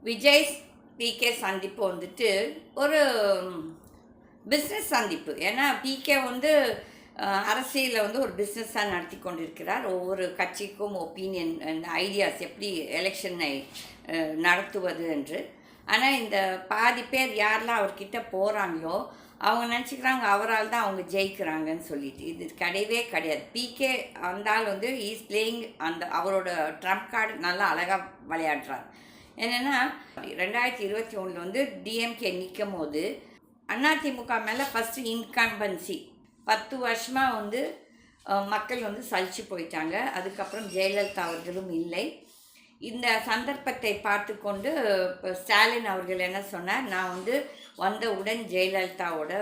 Vijay PK சந்திப்பு வந்துட்டு ஒரு பிஸ்னஸ் சந்திப்பு. ஏன்னா பிகே வந்து அரசியலில் வந்து ஒரு பிஸ்னஸாக நடத்தி கொண்டிருக்கிறார். ஒவ்வொரு கட்சிக்கும் ஒப்பீனியன் அண்ட் ஐடியாஸ் எப்படி எலெக்ஷனை நடத்துவது என்று. ஆனால் இந்த பாதி பேர் யாரெல்லாம் அவர்கிட்ட போகிறாங்களோ அவங்க நினச்சிக்கிறாங்க அவரால் தான் அவங்க ஜெயிக்கிறாங்கன்னு சொல்லிட்டு. இது கிடையவே கிடையாது. பிகே வந்தால் வந்து இஸ் பிளேயிங் அந்த அவரோட ட்ரம்ப் கார்டு நல்லா அழகாக விளையாடுறார். என்னென்னா 2021 வந்து டிஎம்கே நிற்கும் போது அதிமுக மேலே ஃபஸ்ட்டு இன்கம்பன்சி 10 வருஷமாக வந்து மக்கள் வந்து சலிச்சு போயிட்டாங்க. அதுக்கப்புறம் ஜெயலலிதா அவர்களும் இல்லை. இந்த சந்தர்ப்பத்தை பார்த்து கொண்டு இப்போ ஸ்டாலின் அவர்கள் என்ன சொன்னார், நான் வந்து வந்தவுடன் ஜெயலலிதாவோட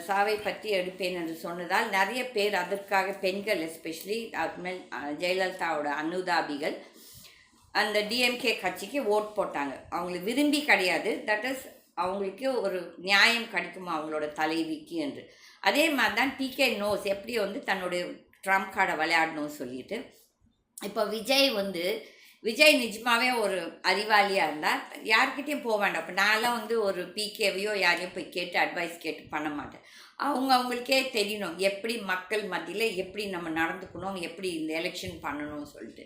சாவை பற்றி எடுப்பேன் என்று சொன்னதால் நிறைய பேர் அதற்காக பெண்கள் எஸ்பெஷலி அதுமேல் ஜெயலலிதாவோட அனுதாபிகள் அந்த டிஎம்கே கட்சிக்கு ஓட் போட்டாங்க. அவங்களுக்கு விரும்பி கிடையாது, தட் இஸ் அவங்களுக்கு ஒரு நியாயம் கிடைக்குமா அவங்களோட தலைவிக்கு என்று. அதே மாதிரி தான் பிகே நோஸ் எப்படி வந்து தன்னுடைய ட்ரம்ப் கார்டை விளையாடணும்னு சொல்லிட்டு. இப்போ விஜய் நிஜமாகவே ஒரு அறிவாளியாக இருந்தால் யார்கிட்டையும் போக வேண்டாம். இப்போ நான்லாம் வந்து ஒரு பிகேவையோ யாரையும் போய் கேட்டு அட்வைஸ் கேட்டு பண்ண மாட்டேன். அவங்களுக்கே தெரியணும் எப்படி மக்கள் மத்தியில் எப்படி நம்ம நடந்துக்கணும், எப்படி இந்த எலெக்ஷன் பண்ணணும்னு சொல்லிட்டு.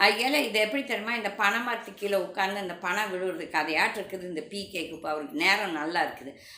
அதனால இது எப்படி தெரியுமா, இந்த பனை மரத்து கீழே உட்காந்து அந்த பணம் விழுவுறது கதையாட்டு இருக்குது இந்த பிகேக்கு. இப்போ அவருக்கு நேரம் நல்லா இருக்குது.